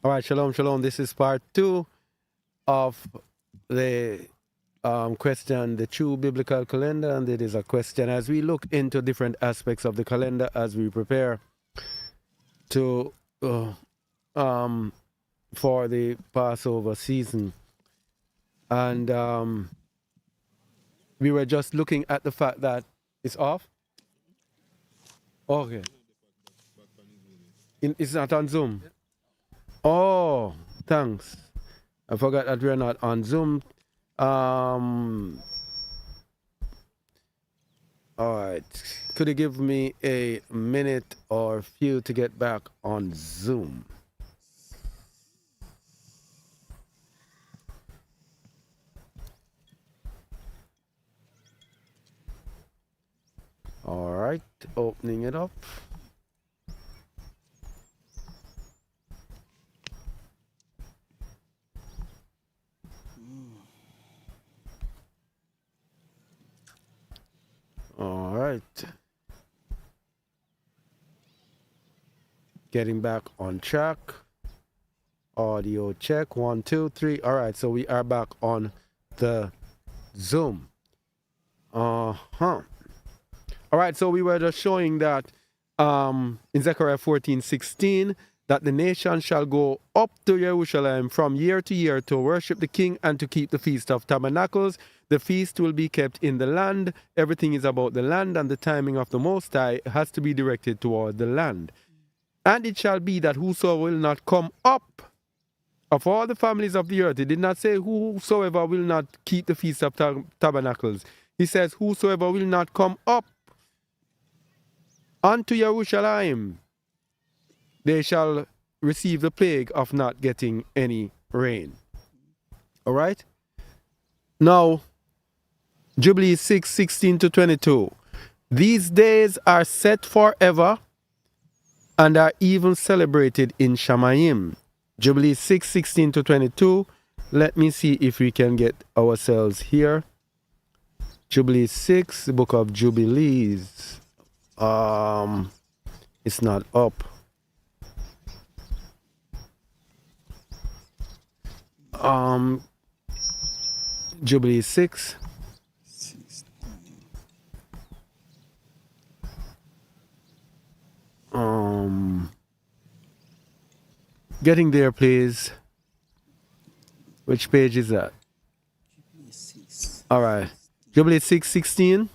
All right, shalom, shalom. This is part 2 of the question, the true biblical calendar, and it is a question as we look into different aspects of the calendar as we prepare to for the Passover season. And we were just looking at the fact that it's off. Okay, it's not on Zoom. Oh, thanks. I forgot that we're not on Zoom. All right. Could you give me a minute or few to get back on Zoom? All right. Opening it up. All right. Getting back on track. Audio check. 1, 2, 3. All right. So we are back on the Zoom. All right. So we were just showing that in Zechariah 14:16 that the nation shall go up to Jerusalem from year to year to worship the king and to keep the Feast of Tabernacles. The feast will be kept in the land. Everything is about the land, and the timing of the Most High has to be directed toward the land. And it shall be that whosoever will not come up of all the families of the earth, it did not say whosoever will not keep the Feast of Tabernacles. He says whosoever will not come up unto Jerusalem, they shall receive the plague of not getting any rain. All right? Now, Jubilee 6:16 to 22. These days are set forever and are even celebrated in Shamayim. Jubilee 6:16 to 22. Let me see if we can get ourselves here. Jubilee 6, the book of Jubilees. It's not up. Jubilee 6. Getting there, please. Which page is that? All right. Jubilee 6:16.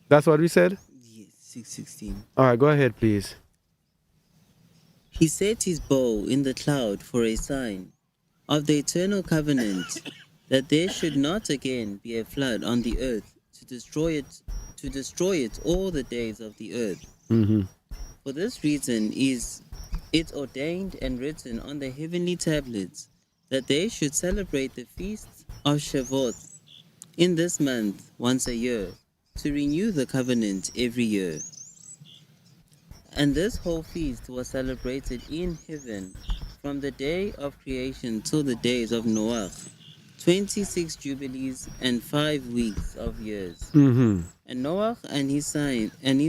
That's what we said? Yes, 6:16. All right, go ahead, please. He set his bow in the cloud for a sign of the eternal covenant, that there should not again be a flood on the earth to destroy it all the days of the earth. Mm-hmm. For this reason is it ordained and written on the heavenly tablets that they should celebrate the feast of Shavuot in this month once a year, to renew the covenant every year. And this whole feast was celebrated in heaven from the day of creation till the days of Noah, 26 jubilees and 5 weeks of years. Mm-hmm. And Noah and his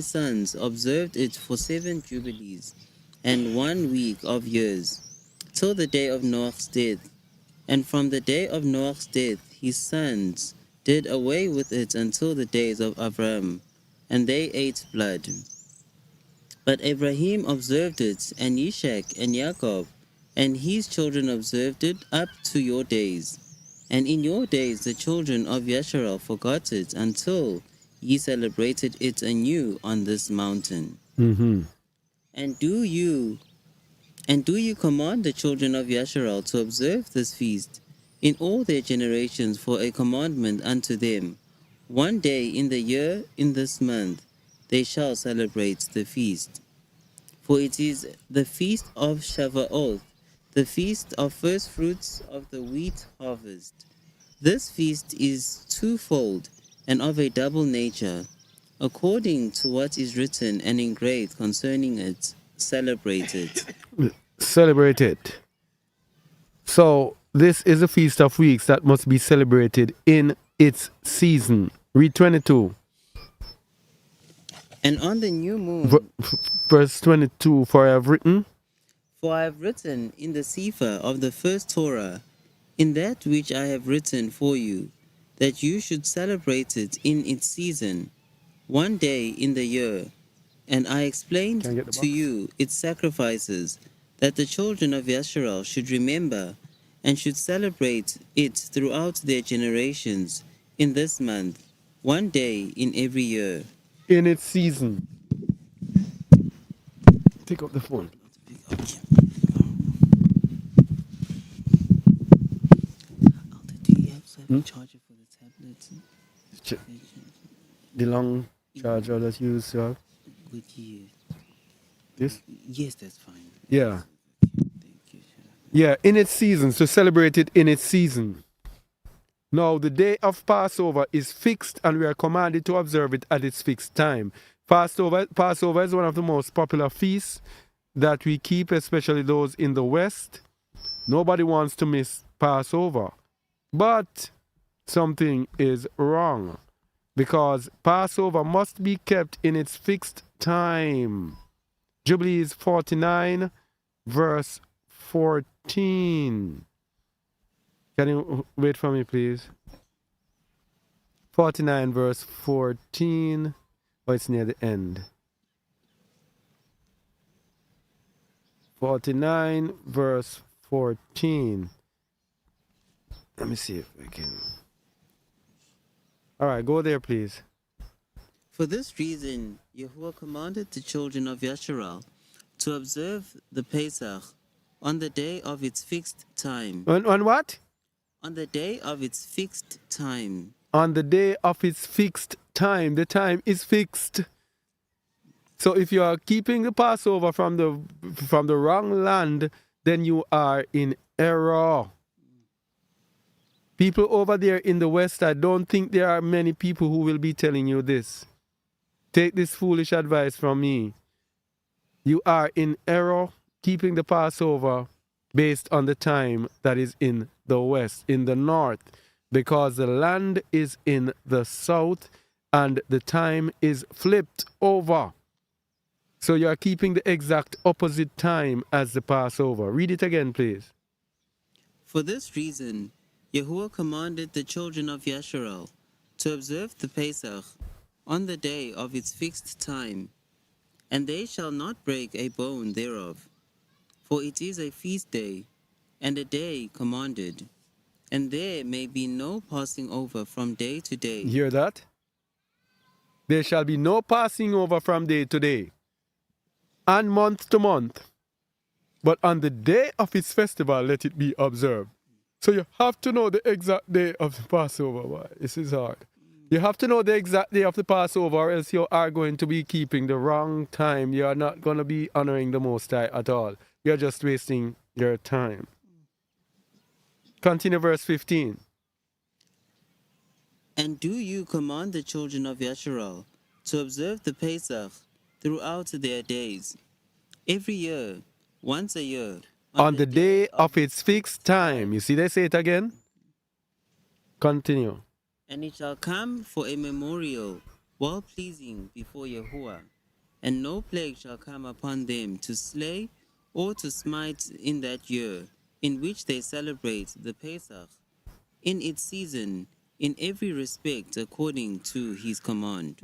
sons observed it for 7 jubilees and 1 week of years, till the day of Noah's death. And from the day of Noah's death his sons did away with it until the days of Abraham, and they ate blood. But Abraham observed it, and Ishak and Jacob, and his children observed it up to your days. And in your days the children of Yasharel forgot it until ye celebrated it anew on this mountain. Mm-hmm. And do you command the children of Yasharel to observe this feast in all their generations for a commandment unto them? 1 day in the year in this month they shall celebrate the feast. For it is the feast of Shavuot, the feast of first fruits of the wheat harvest. This feast is twofold and of a double nature, according to what is written and engraved concerning it. Celebrate it. Celebrate it. So this is a feast of weeks that must be celebrated in its season. Read 22. And on the new moon, Verse 22, for I have written. For I have written in the Sefer of the first Torah, in that which I have written for you, that you should celebrate it in its season, one day in the year. And I Can I explained get the to box? you its sacrifices, that the children of Yasharel should remember and should celebrate it throughout their generations in this month, one day in every year. In its season. Take up the phone. Do you also have Hmm? a charger for the tablet? Ch- The long charger that you use to have. With you? This? Yes, that's fine. Yeah. Thank you. Yeah, in its season. So celebrate it in its season. Now, the day of Passover is fixed, and we are commanded to observe it at its fixed time. Passover is one of the most popular feasts that we keep, especially those in the West. Nobody wants to miss Passover. But something is wrong, because Passover must be kept in its fixed time. Jubilees 49, verse 14. Can you wait for me, please? 49, verse 14. Oh, it's near the end. 49, verse 14. Let me see if I can. All right, go there, please. For this reason, Yahuwah commanded the children of Yasharal to observe the Pesach on the day of its fixed time. On what? On the day of its fixed time. On the day of its fixed time. The time is fixed. So if you are keeping the Passover from the wrong land, then you are in error. People over there in the West, I don't think there are many people who will be telling you this. Take this foolish advice from me. You are in error keeping the Passover based on the time that is in the West, in the North, because the land is in the South and the time is flipped over. So you are keeping the exact opposite time as the Passover. Read it again, please. For this reason, Yahuwah commanded the children of Yasharal to observe the Pesach on the day of its fixed time, and they shall not break a bone thereof. For it is a feast day, and a day commanded, and there may be no passing over from day to day. You hear that? There shall be no passing over from day to day and month to month, but on the day of its festival let it be observed. So you have to know the exact day of the Passover. Boy, this is hard. You have to know the exact day of the Passover, or else you are going to be keeping the wrong time. You are not going to be honoring the Most High at all. You're just wasting your time. Continue verse 15. And do you command the children of Yasharal to observe the Pesach throughout their days, every year, once a year, On the day of its fixed time. You see, they say it again? Continue. And it shall come for a memorial, well pleasing before Yahuwah, and no plague shall come upon them to slay or to smite in that year, in which they celebrate the Pesach, in its season, in every respect according to his command.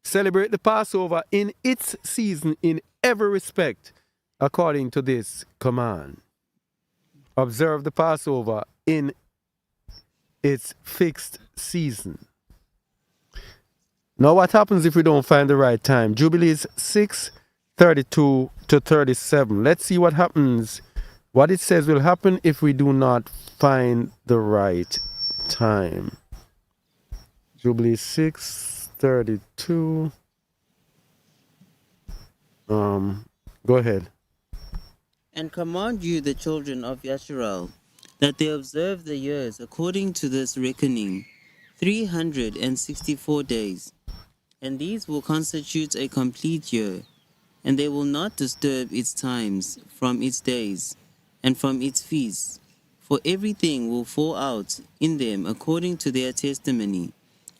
Celebrate the Passover in its season, in every respect, according to this command. Observe the Passover in its fixed season. Now, what happens if we don't find the right time? Jubilees 6:32 to 37. Let's see what happens. What it says will happen if we do not find the right time. Jubilees 6:32. Go ahead. And command you the children of Yasharal, that they observe the years according to this reckoning, 364 days. And these will constitute a complete year, and they will not disturb its times from its days, and from its feasts, for everything will fall out in them according to their testimony,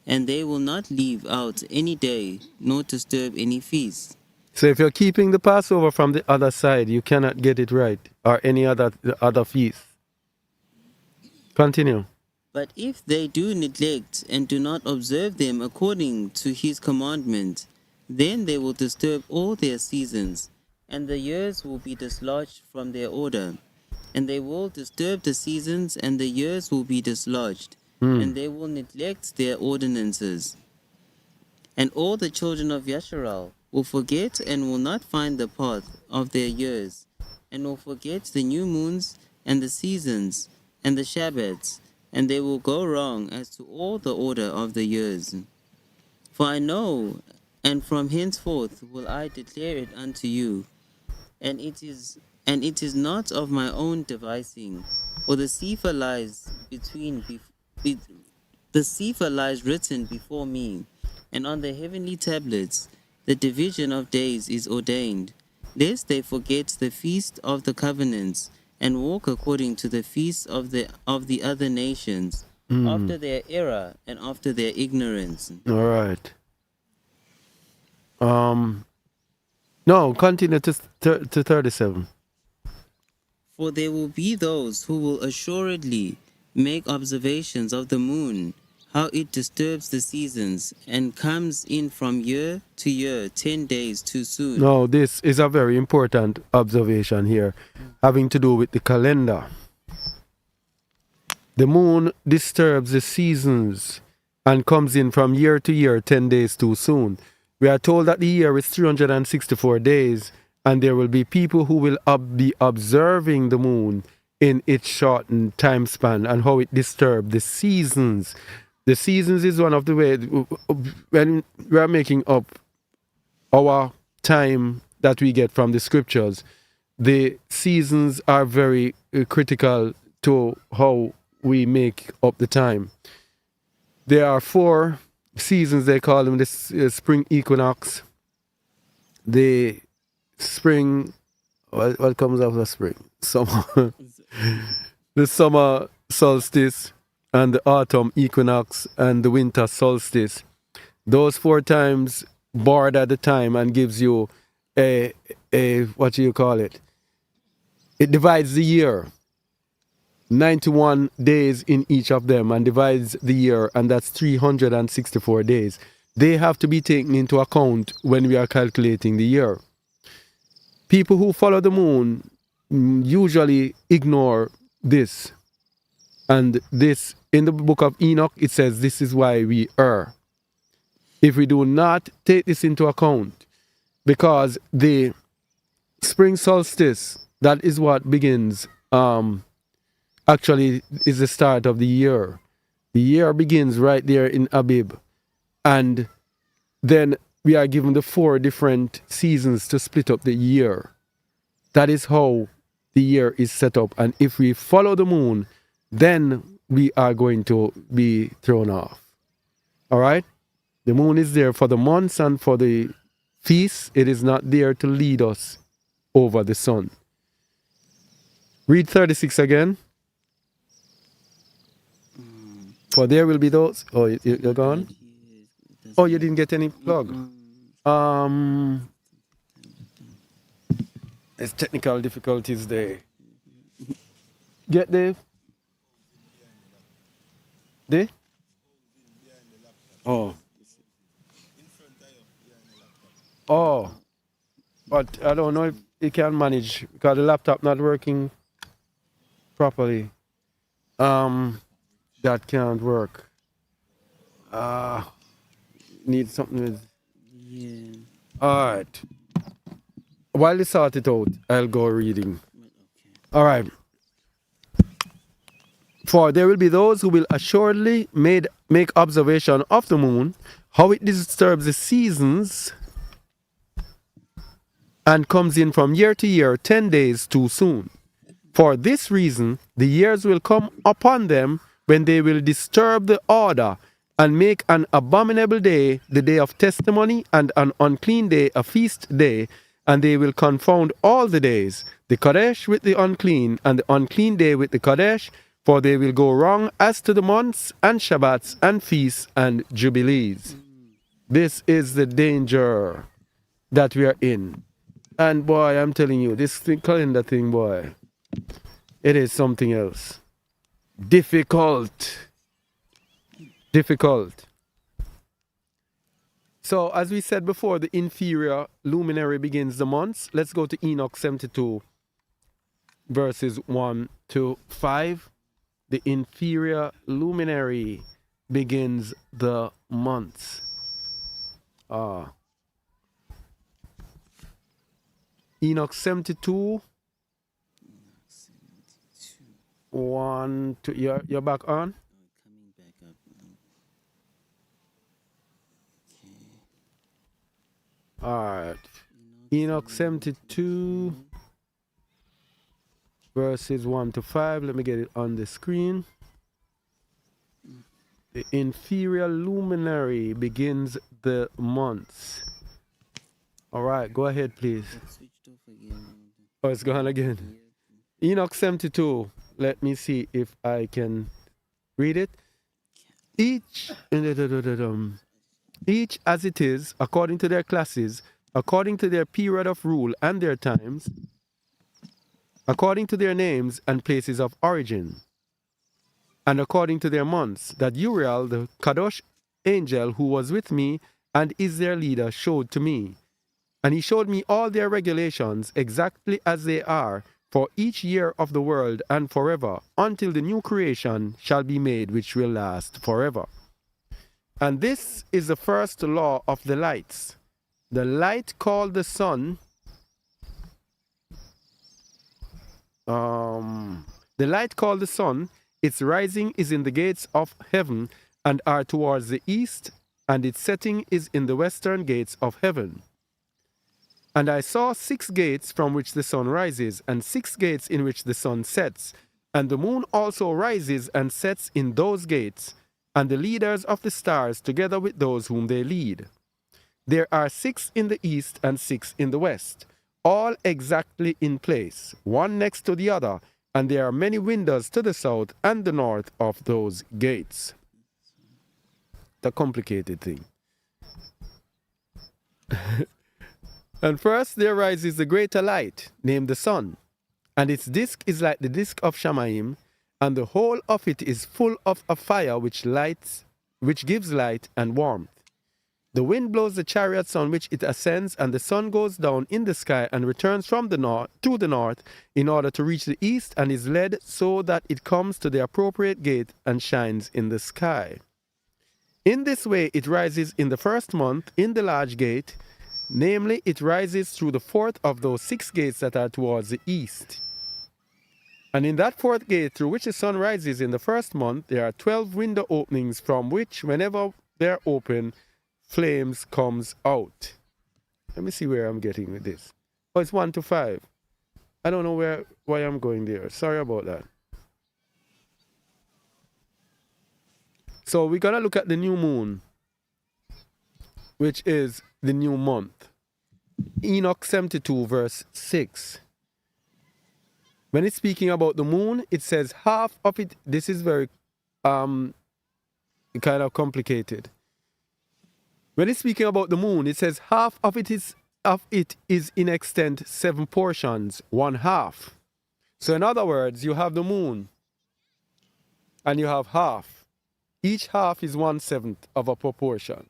and they will not leave out any day, nor disturb any feast. So if you're keeping the Passover from the other side, you cannot get it right, or any other feast. Continue. But if they do neglect and do not observe them according to his commandment, then they will disturb all their seasons, and the years will be dislodged from their order. And they will disturb the seasons, and the years will be dislodged, and they will neglect their ordinances. And all the children of Yasharal will forget and will not find the path of their years, and will forget the new moons and the seasons and the Shabbats, and they will go wrong as to all the order of the years. For I know, and from henceforth will I declare it unto you, and it is not of my own devising, for the Sefer lies the Sefer lies written before me, and on the heavenly tablets the division of days is ordained, lest they forget the feast of the covenants, and walk according to the feasts of the other nations, after their error and after their ignorance. All right. No, continue to 37. For there will be those who will assuredly make observations of the moon, how it disturbs the seasons, and comes in from year to year 10 days too soon. No, this is a very important observation here, having to do with the calendar. The moon disturbs the seasons and comes in from year to year 10 days too soon. We are told that the year is 364 days, and there will be people who will be observing the moon in its shortened time span and how it disturbs the seasons. The seasons is one of the ways when we are making up our time that we get from the scriptures. The seasons are very critical to how we make up the time. There are 4 seasons, they call them the spring equinox, the spring, what comes after spring? Summer, the summer solstice, and the autumn equinox, and the winter solstice. Those 4 times border the time and gives you a what do you call it? It divides the year. 91 days in each of them and divides the year, and that's 364 days. They have to be taken into account when we are calculating the year. People who follow the moon usually ignore this. And this, in the book of Enoch, it says this is why we err. If we do not take this into account, because the spring solstice, that is what begins, actually is the start of the year. The year begins right there in Abib. And then we are given the 4 different seasons to split up the year. That is how the year is set up. And if we follow the moon, then we are going to be thrown off. All right? The moon is there for the months and for the feasts. It is not there to lead us over the sun. Read 36 again. For there will be those. Oh, you're gone? Oh, you didn't get any plug. There's technical difficulties there. Get there? There? Oh. Oh. But I don't know if you can manage because the laptop not working properly. That can't work. Need something with. Yeah. All right. While they sort it out, I'll go reading. All right. For there will be those who will assuredly make observation of the moon, how it disturbs the seasons, and comes in from year to year 10 days too soon. For this reason, the years will come upon them when they will disturb the order and make an abominable day the day of testimony, and an unclean day a feast day, and they will confound all the days, the Kodesh with the unclean, and the unclean day with the Kodesh, for they will go wrong as to the months and Shabbats and feasts and jubilees. This is the danger. that we are in. And boy, I'm telling you, this calendar thing, boy, it is something else. Difficult. Difficult. So, as we said before, the inferior luminary begins the months. Let's go to Enoch 72, verses 1 to 5. The inferior luminary begins the months. Enoch 72, 1 to, you're back on? Coming back up now. All right. Enoch 72, verses 1 to 5. Let me get it on the screen. The inferior luminary begins the months. All right, go ahead, please. It switched off again. Oh, it's gone again. Enoch 72. Let me see if I can read it. Each as it is, according to their classes, according to their period of rule and their times, according to their names and places of origin, and according to their months, that Uriel, the Kadosh angel who was with me and is their leader, showed to me. And he showed me all their regulations exactly as they are for each year of the world and forever, until the new creation shall be made, which will last forever. And this is the first law of the lights. The light called the sun, its rising is in the gates of heaven and are towards the east, and its setting is in the western gates of heaven. And I saw 6 gates from which the sun rises, and 6 gates in which the sun sets. And the moon also rises and sets in those gates, and the leaders of the stars together with those whom they lead. There are 6 in the east and 6 in the west, all exactly in place, one next to the other, and there are many windows to the south and the north of those gates. The complicated thing. And first there rises the greater light, named the sun, and its disk is like the disk of Shamayim, and the whole of it is full of a fire which gives light and warmth. The wind blows the chariots on which it ascends, and the sun goes down in the sky and returns from the north to the north in order to reach the east, and is led so that it comes to the appropriate gate and shines in the sky. In this way it rises in the first month in the large gate, namely, it rises through the 4th of those 6 gates that are towards the east. And in that 4th gate through which the sun rises in the first month, there are 12 window openings from which, whenever they are open, flames comes out. Let me see where I'm getting with this. Oh, it's 1 to 5. I don't know why I'm going there. Sorry about that. So we're going to look at the new moon, which is the new month. Enoch 72 verse 6. When it's speaking about the moon, it says half of it. This is very kind of complicated. When it's speaking about the moon, it says half of it is in extent 7 portions, 1/2. So in other words, you have the moon and you have half. Each half is 1/7 of a proportion.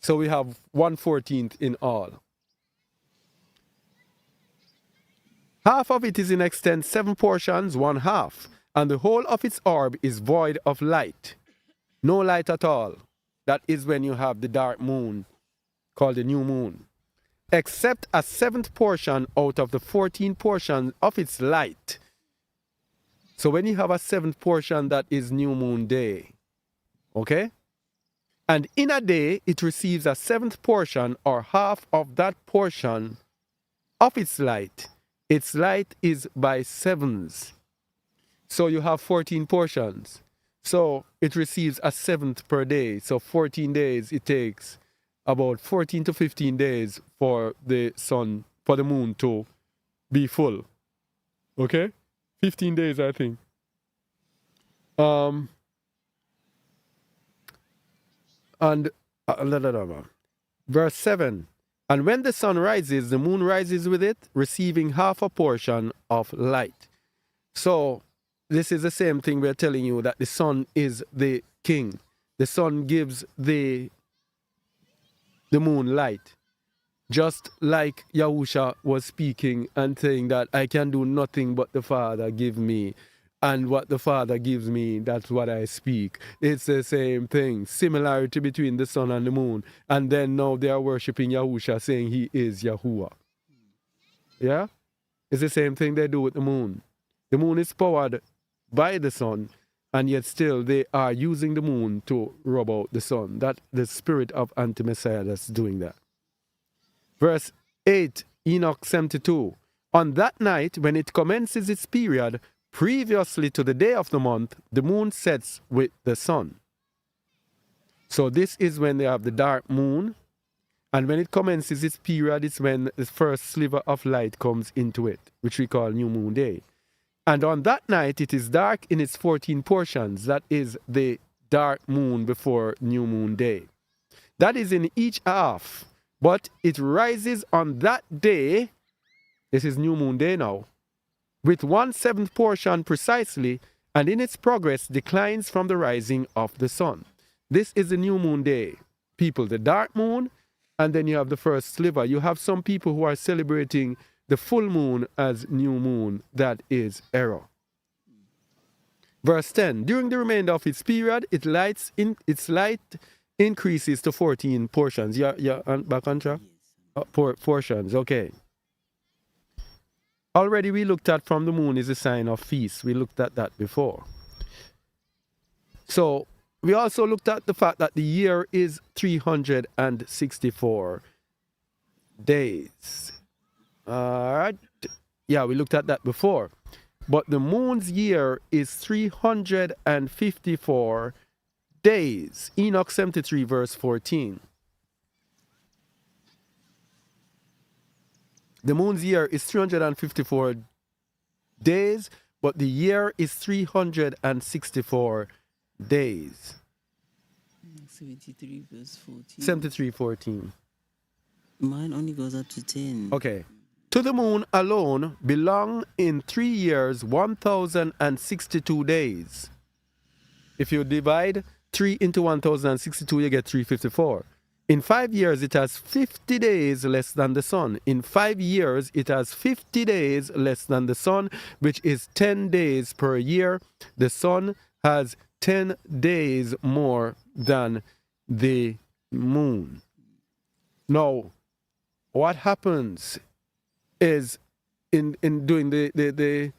So we have 1/14 in all. Half of it is in extent 7 portions, 1/2, and the whole of its orb is void of light. No light at all. That is when you have the dark moon, called the new moon. Except a 7th portion out of the 14 portions of its light. So when you have a 7th portion, that is new moon day. Okay? And in a day, it receives a 7th portion or half of that portion of its light. Its light is by 7s. So you have 14 portions. So it receives a 7th per day. So 14 days, it takes about 14 to 15 days for the sun, for the moon to be full. Okay? 15 days, I think. And verse 7. And when the sun rises, the moon rises with it, receiving half a portion of light. So this is the same thing we're telling you, that the sun is the king. The sun gives the moon light. Just like Yahusha was speaking and saying that I can do nothing but the Father give me. And what the Father gives me, that's what I speak. It's the same thing. Similarity between the sun and the moon. And then now they are worshiping Yahusha, saying he is Yahuwah. Yeah? It's the same thing they do with the moon. The moon is powered by the sun, and yet still they are using the moon to rub out the sun. That the spirit of anti-Messiah that's doing that. Verse 8, Enoch 72. On that night, when it commences its period, previously to the day of the month, the moon sets with the sun. So this is when they have the dark moon, and when it commences its period, it's when the first sliver of light comes into it, which we call new moon day. And on that night, it is dark in its 14 portions. That is the dark moon before new moon day. That is in each half. But it rises on that day, this is new moon day now, with 1/7 portion precisely, and in its progress declines from the rising of the sun. This is the new moon day. People, the dark moon, and then you have the first sliver. You have some people who are celebrating the full moon as new moon. That is error. Verse 10, during the remainder of its period, its light increases to 14 portions. Yeah, back on track? Portions, okay. Already we looked at from the moon is a sign of feast. We looked at that before. So we also looked at the fact that the year is 364 days. All right. Yeah, we looked at that before. But the moon's year is 354 days. Enoch 73 verse 14. The moon's year is 354 days, but the year is 364 days. 73 verse 14. 73:14. Mine only goes up to 10. Okay. To the moon alone belong in 3 years 1,062 days. If you divide 3 into 1,062, you get 354. In 5 years, it has 50 days less than the sun. In 5 years, it has 50 days less than the sun, which is 10 days per year. The sun has 10 days more than the moon. Now, what happens is in doing the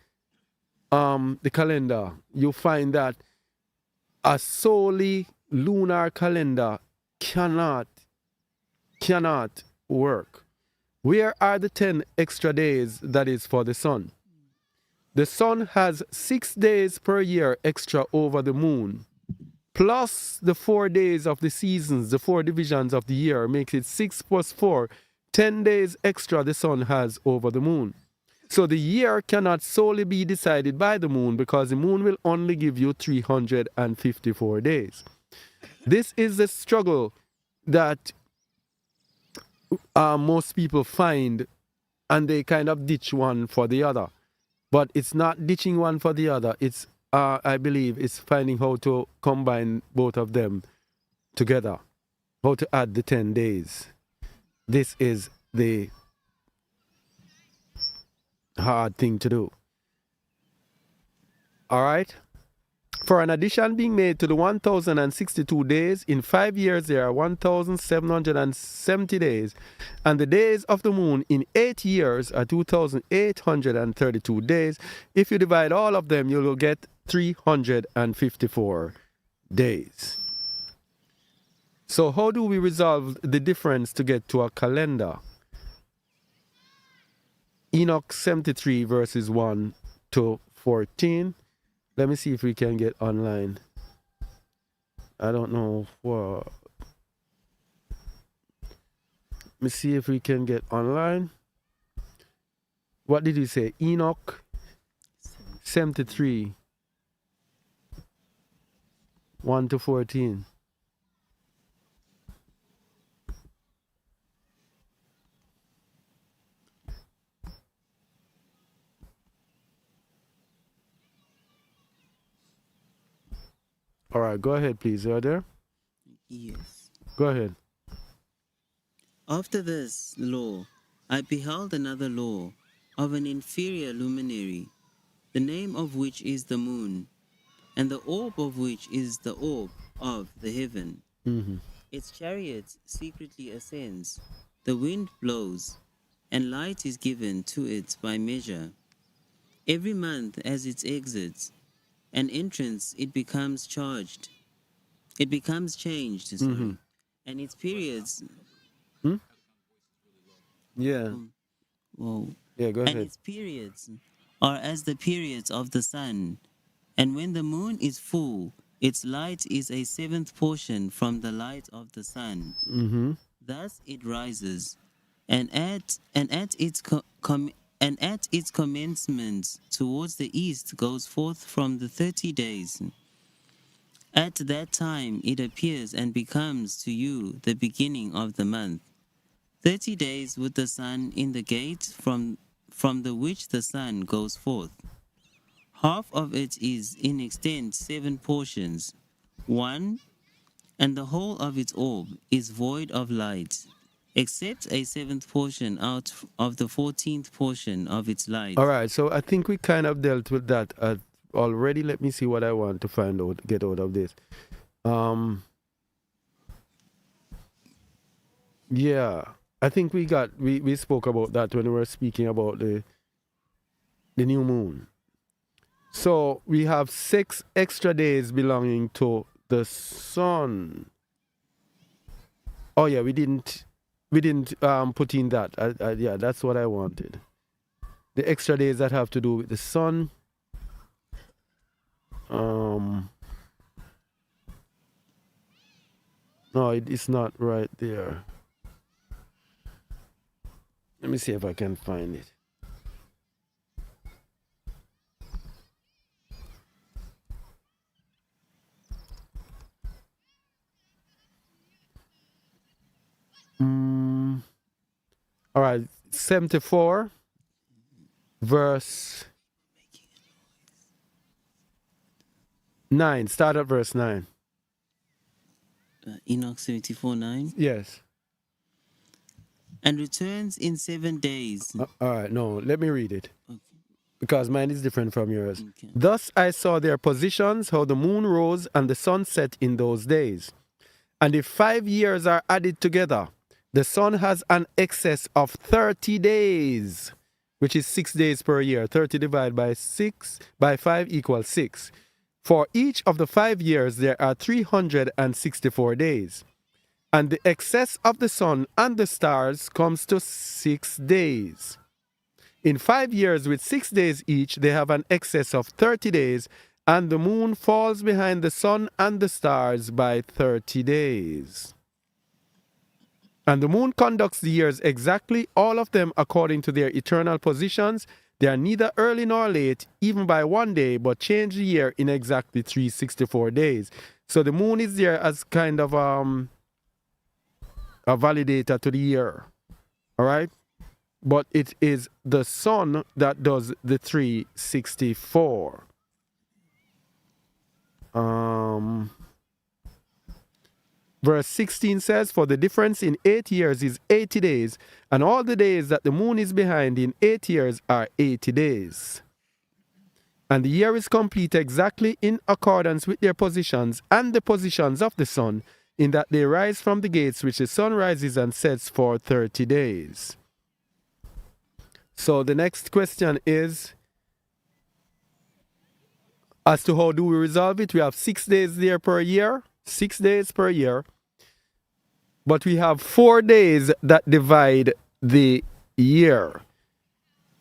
calendar, you find that a solely lunar calendar cannot work. Where are the 10 extra days that is for the sun? The sun has 6 days per year extra over the moon, plus the 4 days of the seasons, the 4 divisions of the year, makes it 6 plus 4, 10 days extra the sun has over the moon. So the year cannot solely be decided by the moon, because the moon will only give you 354 days. This is the struggle that most people find, and they kind of ditch one for the other. But it's not ditching one for the other. It's, I believe, it's finding how to combine both of them together, how to add the 10 days. This is the hard thing to do. All right? For an addition being made to the 1,062 days, in 5 years there are 1,770 days, and the days of the moon in 8 years are 2,832 days. If you divide all of them, you will get 354 days. So how do we resolve the difference to get to a calendar? Enoch 73 verses 1 to 14. Let me see if we can get online. I don't know what. Let me see if we can get online. What did you say? Enoch 73 1 to 14. All right, go ahead, please. You are there? Yes. Go ahead. After this law, I beheld another law of an inferior luminary, the name of which is the moon, and the orb of which is the orb of the heaven. Mm-hmm. Its chariot secretly ascends, the wind blows, and light is given to it by measure. Every month as it exits an entrance, it becomes charged. It becomes changed, Mm-hmm. and its periods. Hmm? Yeah. um, Whoa. Yeah, go And ahead. its periods are as the periods of the sun. And when the moon is full, its light is a seventh portion from the light of the sun. Mm-hmm. Thus it rises, and at its commencement towards the east goes forth from the 30 days. At that time it appears and becomes to you the beginning of the month. 30 days with the sun in the gate from the which the sun goes forth. Half of it is in extent 7 portions, one, and the whole of its orb is void of light, except a seventh portion out of the 14th portion of its light. All right, so I think we kind of dealt with that already. Let me see what I want to find out, get out of this. Yeah, I think we spoke about that when we were speaking about the new moon. So we have 6 extra days belonging to the sun. Oh yeah, we didn't put in that. Yeah, that's what I wanted. The extra days that have to do with the sun. No, it's not right there. Let me see if I can find it. All right, 74, verse 9. Start at verse 9. Enoch 74:9. Yes. And returns in 7 days. All right, no, let me read it Okay. because mine is different from yours. Okay. Thus I saw their positions, how the moon rose and the sun set in those days. And if 5 years are added together, the sun has an excess of 30 days, which is 6 days per year. 30 divided by 5 equals 6. For each of the 5 years, there are 364 days. And the excess of the sun and the stars comes to 6 days. In 5 years, with 6 days each, they have an excess of 30 days, and the moon falls behind the sun and the stars by 30 days. And the moon conducts the years exactly, all of them according to their eternal positions. They are neither early nor late, even by 1 day, but change the year in exactly 364 days. So the moon is there as kind of a validator to the year. All right? But it is the sun that does the 364. Verse 16 says, for the difference in 8 years is 80 days, and all the days that the moon is behind in 8 years are 80 days. And the year is complete exactly in accordance with their positions and the positions of the sun, in that they rise from the gates which the sun rises and sets for 30 days. So the next question is, as to how do we resolve it? We have 6 days there per year, 6 days per year, but we have 4 days that divide the year.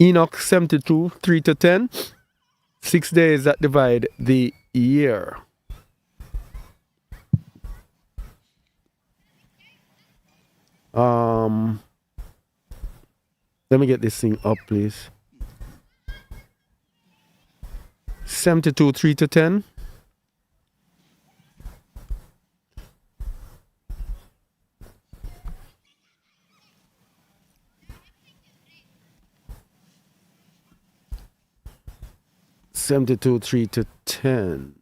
Enoch 72, 3 to 10, 6 days that divide the year. Let me get this thing up, please. 72, 3 to 10. (72, 3 to 10).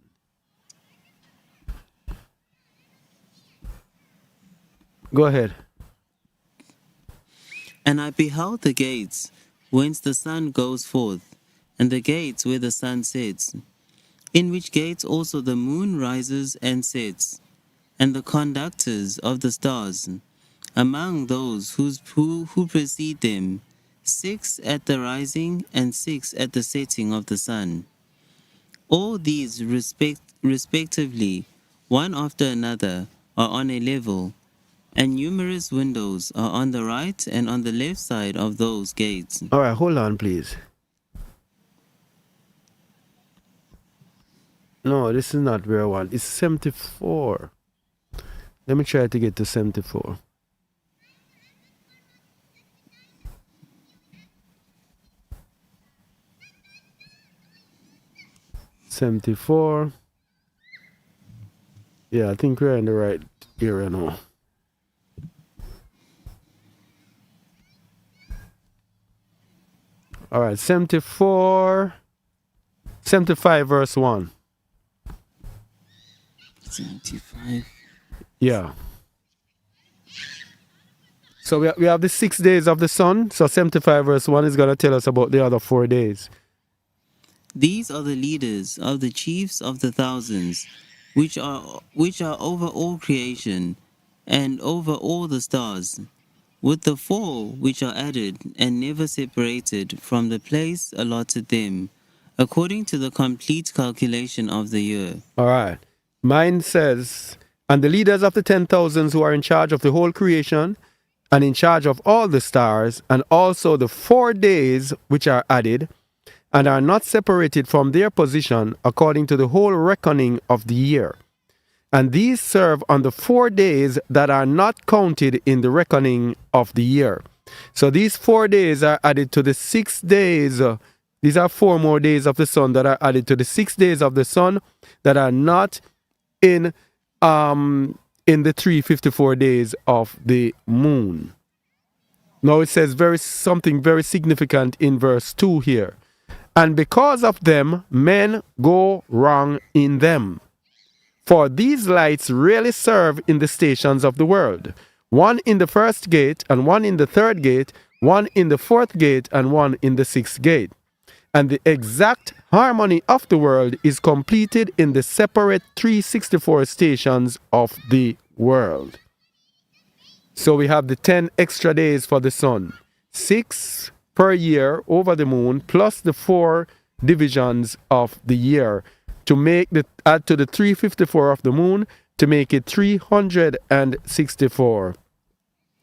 Go ahead. And I beheld the gates whence the sun goes forth, and the gates where the sun sets, in which gates also the moon rises and sets, and the conductors of the stars, among those who precede them, 6 at the rising and 6 at the setting of the sun. All these respectively, one after another, are on a level, and numerous windows are on the right and on the left side of those gates. All right, hold on, please. No, this is not where I want. It's 74. Let me try to get to 74. 74. Yeah, I think we're in the right area now. All right, 74, 75 verse 1. 75. Yeah. So we have the 6 days of the sun. So 75 verse 1 is going to tell us about the other 4 days. These are the leaders of the chiefs of the thousands, which are over all creation, and over all the stars, with the 4 which are added and never separated from the place allotted them, according to the complete calculation of the year. All right. Mine says, and the leaders of the 10,000s who are in charge of the whole creation and in charge of all the stars, and also the 4 days which are added and are not separated from their position according to the whole reckoning of the year. And these serve on the 4 days that are not counted in the reckoning of the year. So these 4 days are added to the 6 days. These are 4 more days of the sun that are added to the 6 days of the sun that are not in the 354 days of the moon. Now it says something very significant in verse 2 here. And because of them, men go wrong in them. For these lights really serve in the stations of the world, one in the first gate, and one in the third gate, one in the fourth gate, and one in the sixth gate. And the exact harmony of the world is completed in the separate 364 stations of the world. So we have the 10 extra days for the sun, 6 per year over the moon, plus the 4 divisions of the year, to make add to the 354 of the moon to make it 364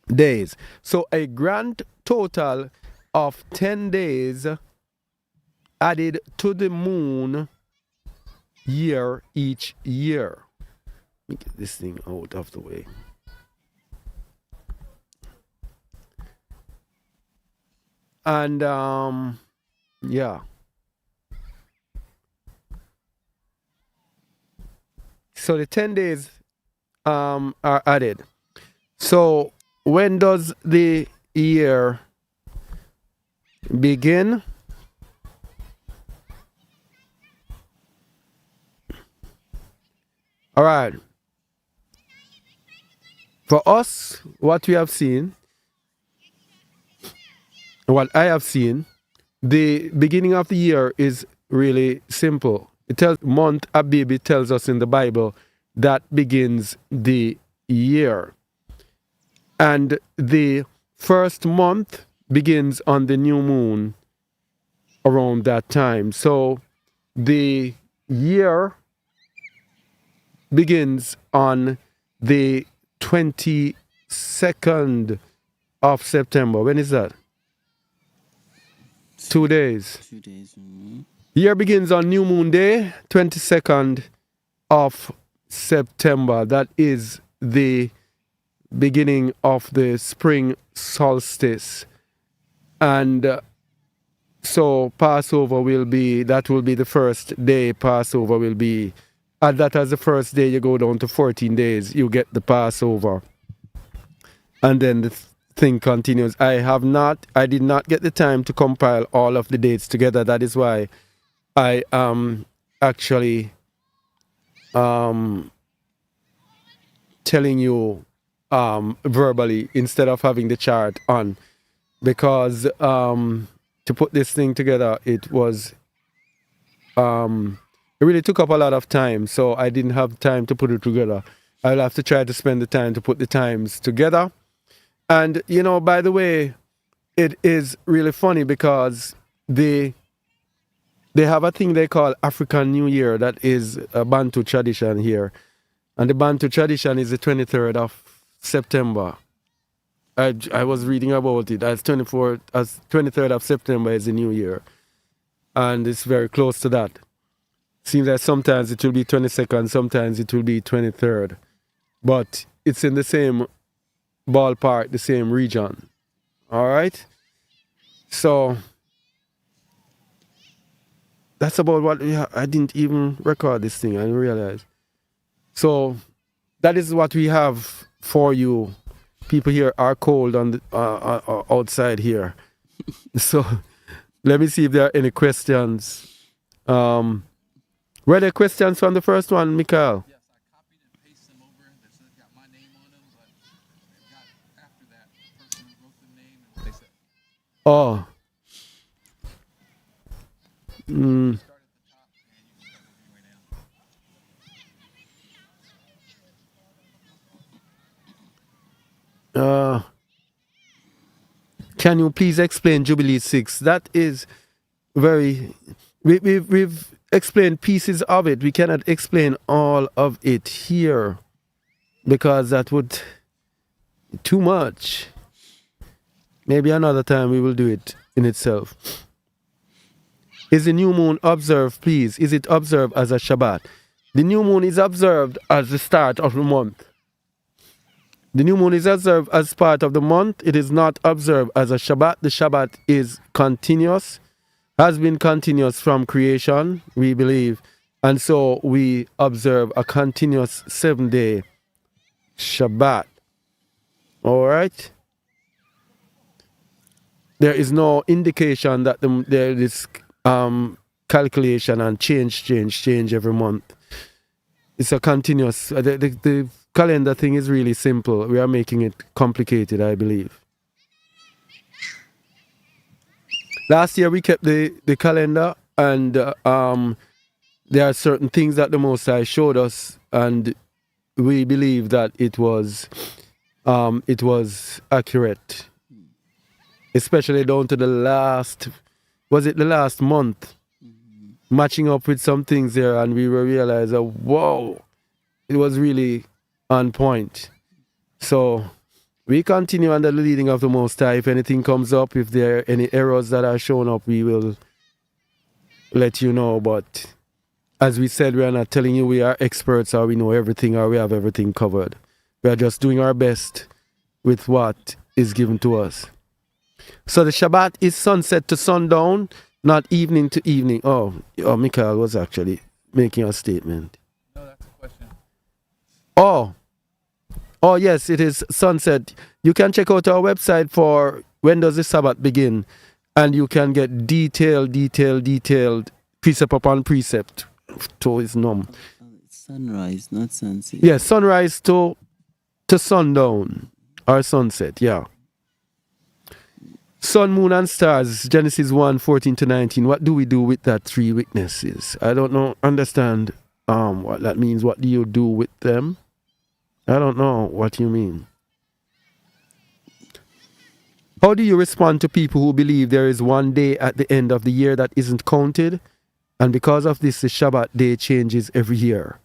days. So a grand total of 10 days added to the moon year each year. Let me get this thing out of the way. And yeah. So the 10 days are added. So when does the year begin? All right. For us, what we have seen, what I have seen, the beginning of the year is really simple. It tells month Abib, it tells us in the Bible that begins the year. And the first month begins on the new moon around that time. So the year begins on the 22nd of September. When is that? 2 days. 2 days. Mm-hmm. Year begins on New Moon Day, 22nd of September. That is the beginning of the spring solstice. And so Passover will be the first day. Passover will be, add that as the first day, you go down to 14 days, you get the Passover. And then the thing continues. I did not get the time to compile all of the dates together. That is why I am actually telling you verbally instead of having the chart on, because to put this thing together, it really took up a lot of time, so I didn't have time to put it together. I'll have to try to spend the time to put the times together. And by the way, it is really funny because they have a thing they call African New Year. That is a Bantu tradition here, and the Bantu tradition is the 23rd of September. I was reading about it as 23rd of September is the New Year, and it's very close to that. Seems like sometimes it will be 22nd, sometimes it will be 23rd, but it's in the same ballpark, the same region. All right, so that's about what I didn't even record this thing. I didn't realize. So that is what we have for you. People here are cold on the outside here. So let me see if there are any questions. Were there questions from the first one, Mikhail? Yes, I copied and pasted them over. This has got my name on them, but they've got after that the person who wrote the name and what they said. Oh. Start at the top and you can start moving way down. Can you please explain Jubilee 6? That is very... We've explained pieces of it. We cannot explain all of it here because that would... too much. Maybe another time we will do it in itself. Is the new moon observed, please? Is it observed as a Shabbat? The new moon is observed as the start of the month. The new moon is observed as part of the month. It is not observed as a Shabbat. The Shabbat is continuous, has been continuous from creation, we believe. And so we observe a continuous 7-day Shabbat. All right? There is no indication that there is calculation and change every month. It's a continuous... The calendar thing is really simple. We are making it complicated, I believe. Last year we kept the calendar, and there are certain things that the Most High showed us, and we believe that it was accurate, especially down to the last month, matching up with some things there, and we realized that whoa, it was really on point. So we continue under the leading of the Most High. If anything comes up, if there are any errors that are shown up, we will let you know. But as we said, we are not telling you we are experts or we know everything or we have everything covered. We are just doing our best with what is given to us. So the Shabbat is sunset to sundown, not evening to evening. Oh, Mikhail was actually making a statement. No, that's a question. Oh, yes, it is sunset. You can check out our website for when does the Sabbath begin, and you can get detailed precept upon precept. To his num. Sunrise, not sunset. Yes, sunrise to sundown or sunset. Yeah. Sun, moon, and stars. Genesis 1:14-19. What do we do with that 3 witnesses? I don't understand what that means. What do you do with them? I don't know what you mean. How do you respond to people who believe there is one day at the end of the year that isn't counted, and because of this, the Shabbat day changes every year?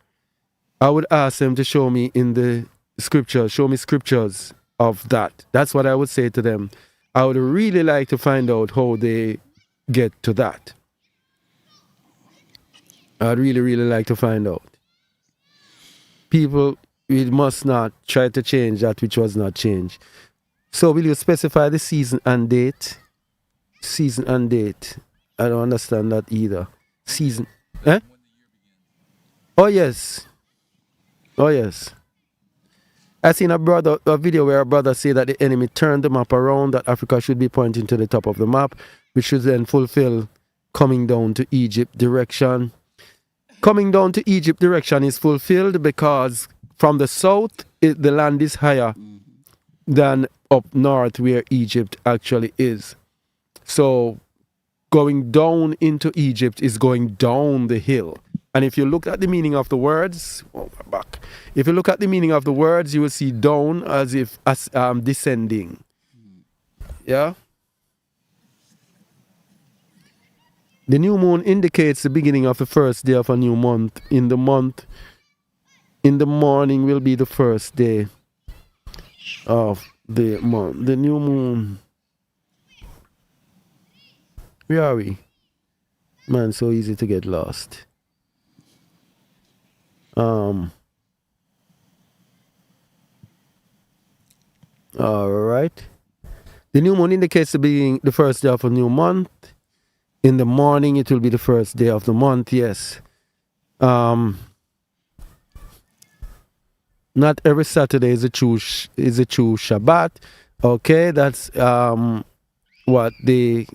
I would ask them to show me in the scriptures, show me scriptures of that. That's what I would say to them. I would really like to find out how they get to that. I'd really like to find out. People, we must not try to change that which was not changed. So will you specify the season and date? Season and date. I don't understand that either. Season. Eh? Oh yes. I seen a video where a brother said that the enemy turned the map around, that Africa should be pointing to the top of the map, which should then fulfill coming down to Egypt direction. Coming down to Egypt direction is fulfilled because from the south, the land is higher than up north where Egypt actually is. So going down into Egypt is going down the hill. And if you look at the meaning of the words, back. If you look at the meaning of the words, you will see down as if descending. Yeah. The new moon indicates the beginning of the first day of a new month. In the morning will be the first day of the month. The new moon. Where are we? Man, so easy to get lost. All right. The new moon indicates the first day of a new month. In the morning, it will be the first day of the month. Yes. Not every Saturday is a true Shabbat. Okay, that's what they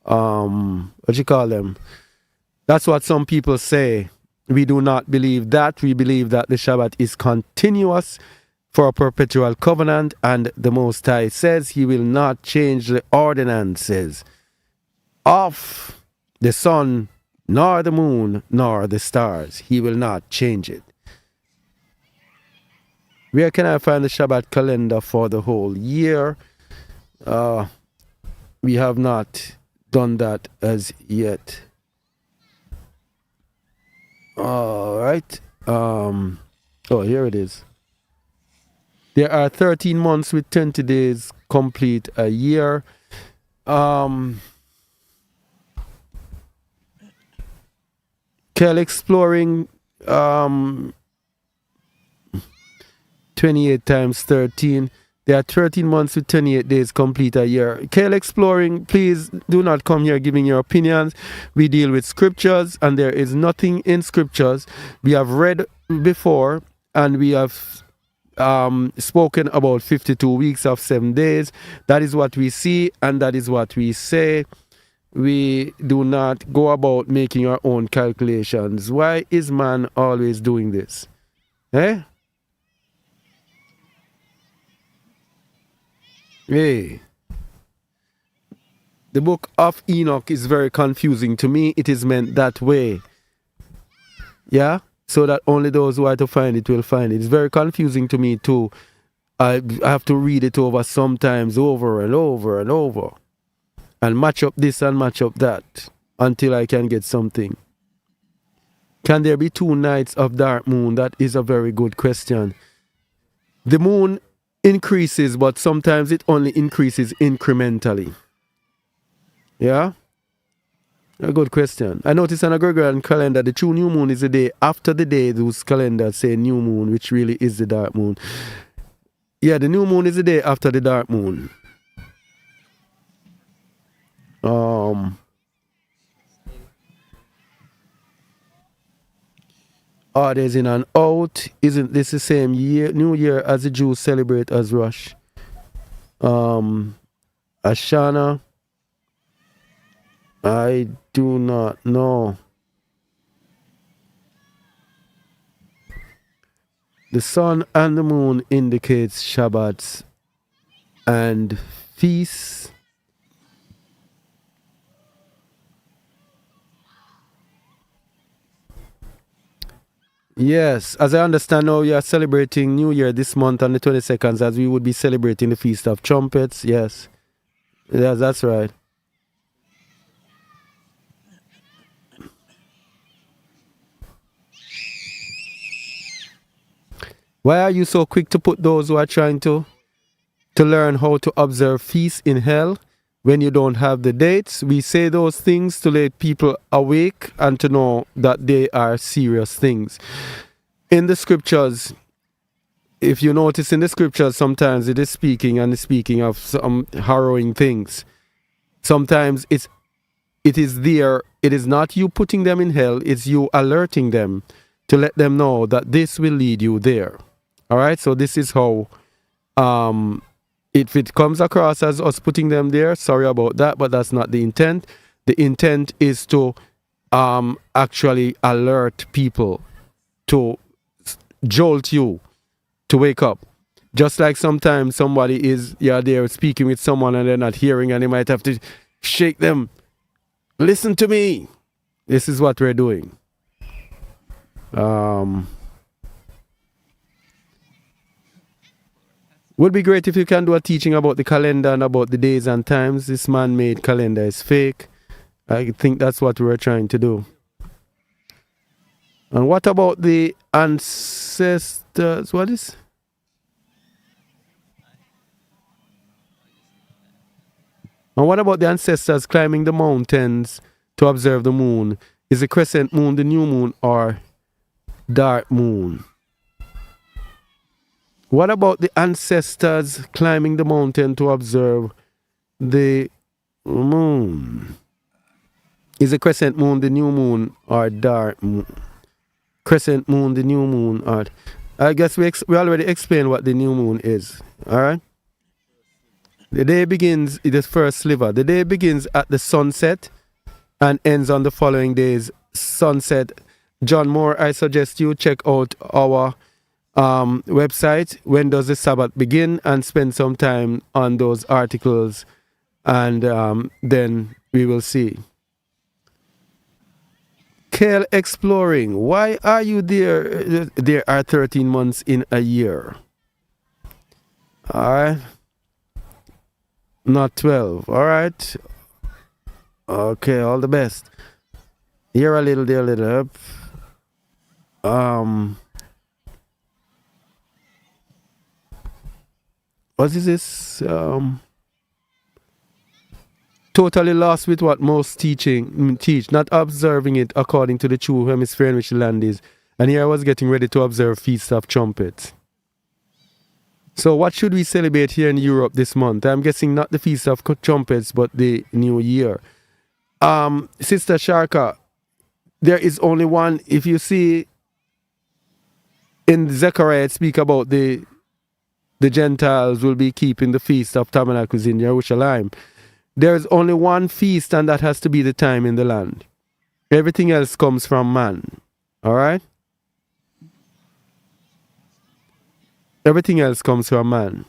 what you call them? That's what some people say. We do not believe that. We believe that the Shabbat is continuous for a perpetual covenant, and the Most High says he will not change the ordinances of the sun, nor the moon, nor the stars. He will not change it. Where can I find the Shabbat calendar for the whole year? We have not done that as yet. All right. Oh, here it is. There are 13 months with 20 days complete a year. Kel exploring 28 times 13. There are 13 months with 28 days complete a year. Kel exploring, please do not come here giving your opinions. We deal with scriptures, and there is nothing in scriptures. We have read before, and we have spoken about 52 weeks of 7 days. That is what we see, and that is what we say. We do not go about making our own calculations. Why is man always doing this? Eh? Hey. The book of Enoch is very confusing to me. It is meant that way. Yeah? So that only those who are to find it will find it. It's very confusing to me too. I have to read it over sometimes, over and over and over. And match up this and match up that until I can get something. Can there be 2 nights of dark moon? That is a very good question. The moon increases, but sometimes it only increases incrementally. Yeah? A good question. I noticed on a Gregorian calendar, the true new moon is the day after the day those calendars say new moon, which really is the dark moon. Yeah, the new moon is the day after the dark moon. Orders in and out. Isn't this the same year, New Year as the Jews celebrate as Rosh? Ashana. I do not know. The sun and the moon indicates Shabbats and feasts. Yes, as I understand now, you are celebrating New Year this month on the 22nd, as we would be celebrating the Feast of Trumpets. Yes, that's right. Why are you so quick to put those who are trying to learn how to observe feasts in hell when you don't have the dates? We say those things to let people awake and to know that they are serious things. In the scriptures, if you notice in the scriptures, sometimes it is speaking of some harrowing things. Sometimes it is there. It is not you putting them in hell. It's you alerting them to let them know that this will lead you there. All right. So this is how, if it comes across as us putting them there, sorry about that, but that's not the intent. The intent is to actually alert people to jolt you to wake up. Just like sometimes somebody is, yeah, they're speaking with someone and they're not hearing, and they might have to shake them. Listen to me. This is what we're doing. Would be great if you can do a teaching about the calendar and about the days and times. This man-made calendar is fake. I think that's what we're trying to do. And what about the ancestors? What is? And what about the ancestors climbing the mountains to observe the moon? Is the crescent moon the new moon or dark moon? What about the ancestors climbing the mountain to observe the moon? Is the crescent moon the new moon or dark moon? Crescent moon, the new moon, or I guess we already explained what the new moon is. All right. The day begins, the first sliver. The day begins at the sunset and ends on the following day's sunset. John Moore, I suggest you check out our website, When Does the Sabbath Begin, and spend some time on those articles, and then we will see. Kale exploring. Why are you there? There are 13 months in a year. All right. Not 12. All right. Okay, all the best. Here a little, there a little. What is this? Totally lost with what most teach, not observing it according to the true hemisphere in which the land is. And here I was getting ready to observe Feast of Trumpets. So what should we celebrate here in Europe this month? I'm guessing not the Feast of Trumpets, but the New Year. Sister Sharka, there is only one. If you see in Zechariah, it speak about the Gentiles will be keeping the Feast of Tabernacles in Jerusalem. There's only one feast, and that has to be the time in the land. Everything else comes from man. All right? Everything else comes from man.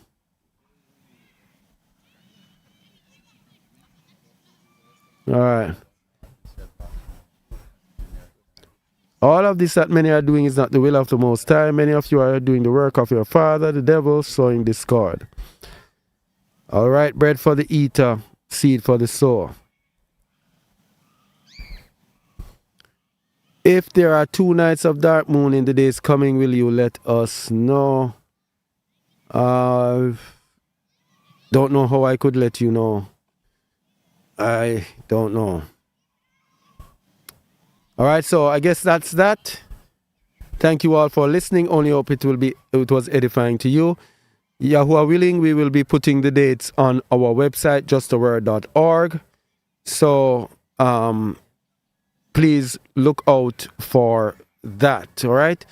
All right. All of this that many are doing is not the will of the Most High. Many of you are doing the work of your father, the devil, sowing discord. All right, bread for the eater, seed for the sower. If there are 2 nights of dark moon in the days coming, will you let us know? Don't know how I could let you know. I don't know. All right, so I guess that's that. Thank you all for listening. Only hope it was edifying to you. Yahuwah willing, we will be putting the dates on our website, justaword.org. So please look out for that. All right.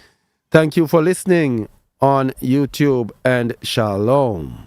Thank you for listening on YouTube, and shalom.